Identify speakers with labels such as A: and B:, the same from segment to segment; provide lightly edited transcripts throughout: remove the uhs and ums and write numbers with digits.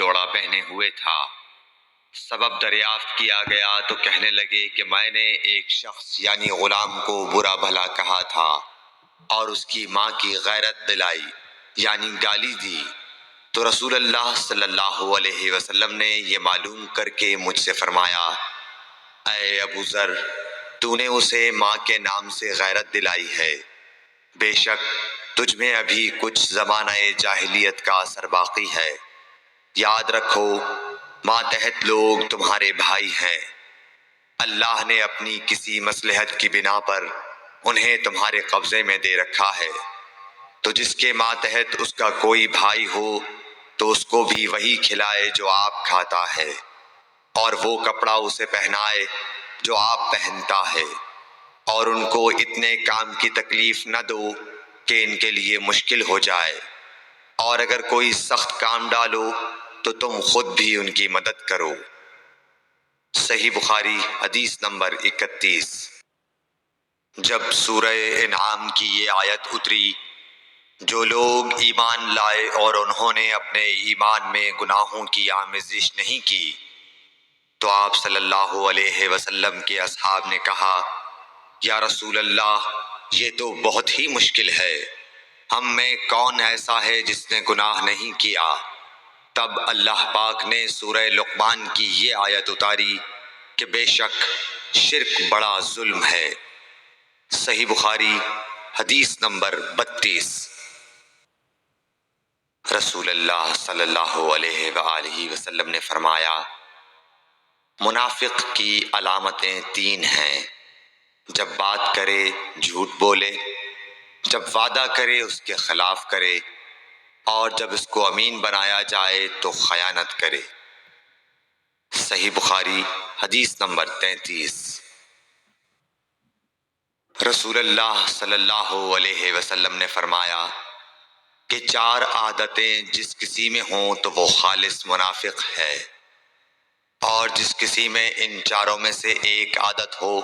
A: چوڑا پہنے ہوئے تھا۔ سبب دریافت کیا گیا تو کہنے لگے کہ میں نے ایک شخص یعنی غلام کو برا بھلا کہا تھا اور اس کی ماں کی غیرت دلائی یعنی گالی دی، تو رسول اللہ صلی اللہ علیہ وسلم نے یہ معلوم کر کے مجھ سے فرمایا، اے ابو ذر، تو نے اسے ماں کے نام سے غیرت دلائی ہے، بے شک تجھ میں ابھی کچھ زمانہ جاہلیت کا اثر باقی ہے۔ یاد رکھو ماتحت لوگ تمہارے بھائی ہیں، اللہ نے اپنی کسی مصلحت کی بنا پر انہیں تمہارے قبضے میں دے رکھا ہے، تو جس کے ماتحت اس کا کوئی بھائی ہو تو اس کو بھی وہی کھلائے جو آپ کھاتا ہے، اور وہ کپڑا اسے پہنائے جو آپ پہنتا ہے، اور ان کو اتنے کام کی تکلیف نہ دو کہ ان کے لیے مشکل ہو جائے، اور اگر کوئی سخت کام ڈالو تو تم خود بھی ان کی مدد کرو۔ صحیح بخاری حدیث نمبر 31۔ جب سورہ انعام کی یہ آیت اتری، جو لوگ ایمان لائے اور انہوں نے اپنے ایمان میں گناہوں کی آمیزش نہیں کی، تو آپ صلی اللہ علیہ وسلم کے اصحاب نے کہا، یا رسول اللہ، یہ تو بہت ہی مشکل ہے، ہم میں کون ایسا ہے جس نے گناہ نہیں کیا؟ تب اللہ پاک نے سورہ لقمان کی یہ آیت اتاری کہ بے شک شرک بڑا ظلم ہے۔ صحیح بخاری حدیث نمبر 32۔ رسول اللہ صلی اللہ علیہ وآلہ وسلم نے فرمایا، منافق کی علامتیں 3 ہیں، جب بات کرے جھوٹ بولے، جب وعدہ کرے اس کے خلاف کرے، اور جب اس کو امین بنایا جائے تو خیانت کرے۔ صحیح بخاری حدیث نمبر 33۔ رسول اللہ صلی اللہ علیہ وسلم نے فرمایا کہ 4 عادتیں جس کسی میں ہوں تو وہ خالص منافق ہے، اور جس کسی میں ان 4 میں سے ایک عادت ہو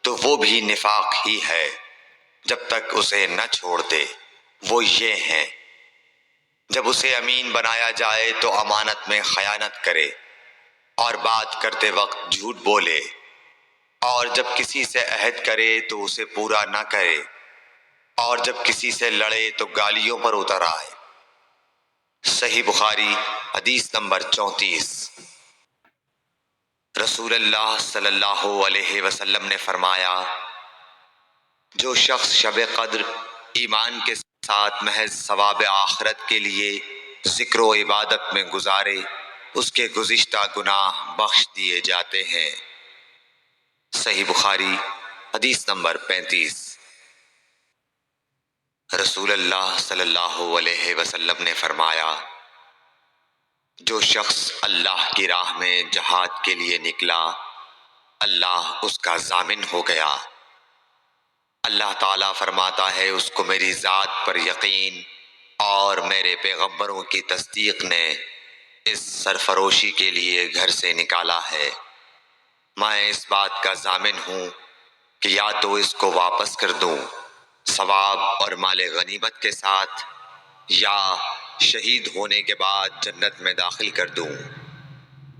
A: تو وہ بھی نفاق ہی ہے جب تک اسے نہ چھوڑ دے۔ وہ یہ ہیں، جب اسے امین بنایا جائے تو امانت میں خیانت کرے، اور بات کرتے وقت جھوٹ بولے، اور جب کسی سے عہد کرے تو اسے پورا نہ کرے، اور جب کسی سے لڑے تو گالیوں پر اتر آئے۔ صحیح بخاری حدیث نمبر 34۔ رسول اللہ صلی اللہ علیہ وسلم نے فرمایا، جو شخص شب قدر ایمان کے ساتھ محض ثواب آخرت کے لیے ذکر و عبادت میں گزارے، اس کے گزشتہ گناہ بخش دیے جاتے ہیں۔ صحیح بخاری حدیث نمبر 35۔ رسول اللہ صلی اللہ علیہ وسلم نے فرمایا، جو شخص اللہ کی راہ میں جہاد کے لیے نکلا، اللہ اس کا ضامن ہو گیا۔ اللہ تعالیٰ فرماتا ہے، اس کو میری ذات پر یقین اور میرے پیغمبروں کی تصدیق نے اس سرفروشی کے لیے گھر سے نکالا ہے۔ میں اس بات کا ضامن ہوں کہ یا تو اس کو واپس کر دوں ثواب اور مال غنیمت کے ساتھ، یا شہید ہونے کے بعد جنت میں داخل کر دوں۔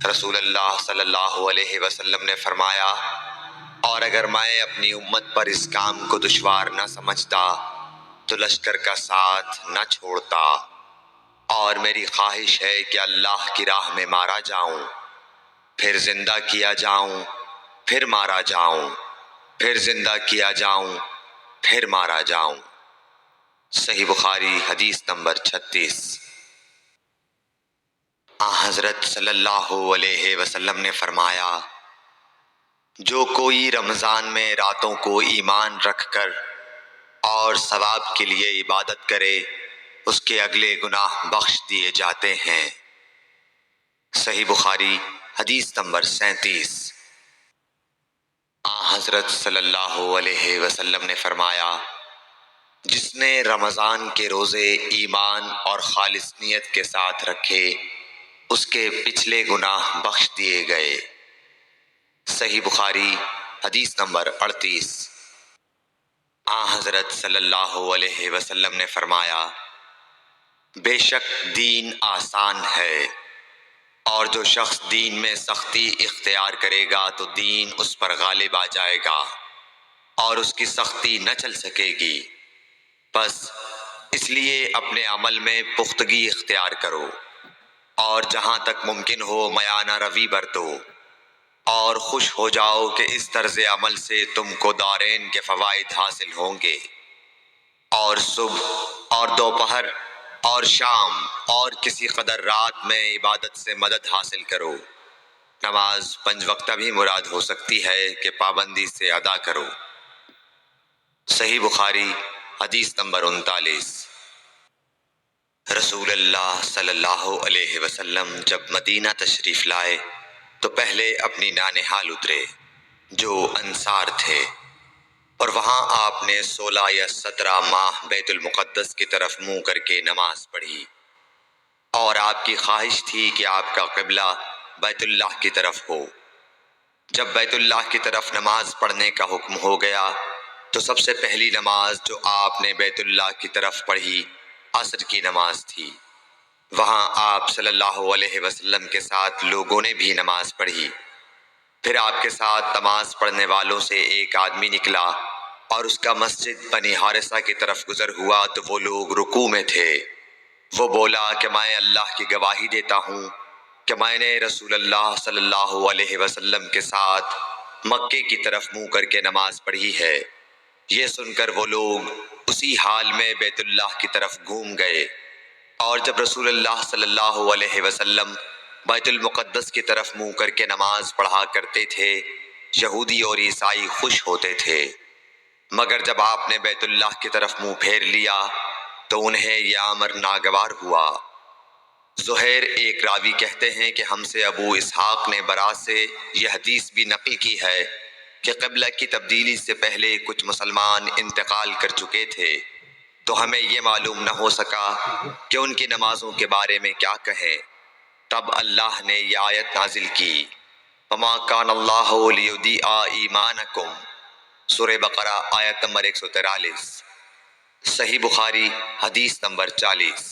A: رسول اللہ صلی اللہ علیہ وسلم نے فرمایا، اور اگر میں اپنی امت پر اس کام کو دشوار نہ سمجھتا تو لشکر کا ساتھ نہ چھوڑتا، اور میری خواہش ہے کہ اللہ کی راہ میں مارا جاؤں، پھر زندہ کیا جاؤں، پھر مارا جاؤں، پھر زندہ کیا جاؤں، پھر مارا جاؤں۔ صحیح بخاری حدیث نمبر 36۔ حضرت صلی اللہ علیہ وسلم نے فرمایا، جو کوئی رمضان میں راتوں کو ایمان رکھ کر اور ثواب کے لیے عبادت کرے، اس کے اگلے گناہ بخش دیے جاتے ہیں۔ صحیح بخاری حدیث نمبر 37۔ حضرت صلی اللہ علیہ وسلم نے فرمایا، جس نے رمضان کے روزے ایمان اور خالص نیت کے ساتھ رکھے، اس کے پچھلے گناہ بخش دیے گئے۔ صحیح بخاری حدیث نمبر 38۔ حضرت صلی اللہ علیہ وسلم نے فرمایا، بے شک دین آسان ہے، اور جو شخص دین میں سختی اختیار کرے گا تو دین اس پر غالب آ جائے گا اور اس کی سختی نہ چل سکے گی۔ بس اس لیے اپنے عمل میں پختگی اختیار کرو اور جہاں تک ممکن ہو میانہ روی برتو، اور خوش ہو جاؤ کہ اس طرز عمل سے تم کو دارین کے فوائد حاصل ہوں گے۔ اور صبح اور دوپہر اور شام اور کسی قدر رات میں عبادت سے مدد حاصل کرو۔ نماز 5 وقتہ بھی مراد ہو سکتی ہے کہ پابندی سے ادا کرو۔ صحیح بخاری حدیث نمبر 39۔ رسول اللہ صلی اللہ علیہ وسلم جب مدینہ تشریف لائے تو پہلے اپنی نانہال اترے جو انصار تھے، اور وہاں آپ نے 16 یا 17 ماہ بیت المقدس کی طرف منہ کر کے نماز پڑھی، اور آپ کی خواہش تھی کہ آپ کا قبلہ بیت اللہ کی طرف ہو۔ جب بیت اللہ کی طرف نماز پڑھنے کا حکم ہو گیا تو سب سے پہلی نماز جو آپ نے بیت اللہ کی طرف پڑھی عصر کی نماز تھی۔ وہاں آپ صلی اللہ علیہ وسلم کے ساتھ لوگوں نے بھی نماز پڑھی۔ پھر آپ کے ساتھ نماز پڑھنے والوں سے ایک آدمی نکلا اور اس کا مسجد بنی حارثہ کی طرف گزر ہوا تو وہ لوگ رکوع میں تھے۔ وہ بولا کہ میں اللہ کی گواہی دیتا ہوں کہ میں نے رسول اللہ صلی اللہ علیہ وسلم کے ساتھ مکے کی طرف منہ کر کے نماز پڑھی ہے۔ یہ سن کر وہ لوگ اسی حال میں بیت اللہ کی طرف گھوم گئے، اور جب رسول اللہ صلی اللہ علیہ وسلم بیت المقدس کی طرف منہ کر کے نماز پڑھا کرتے تھے، یہودی اور عیسائی خوش ہوتے تھے، مگر جب آپ نے بیت اللہ کی طرف منہ پھیر لیا تو انہیں یہ امر ناگوار ہوا۔ زہیر ایک راوی کہتے ہیں کہ ہم سے ابو اسحاق نے برا سے یہ حدیث بھی نقل کی ہے کہ قبلہ کی تبدیلی سے پہلے کچھ مسلمان انتقال کر چکے تھے، تو ہمیں یہ معلوم نہ ہو سکا کہ ان کی نمازوں کے بارے میں کیا کہیں۔ تب اللہ نے یہ آیت نازل کی، وَمَا كَانَ اللَّهُ لِيُضِيعَ إِيمَانَكُمْ، سورہ بقرہ آیت نمبر 143۔ صحیح بخاری حدیث نمبر 40۔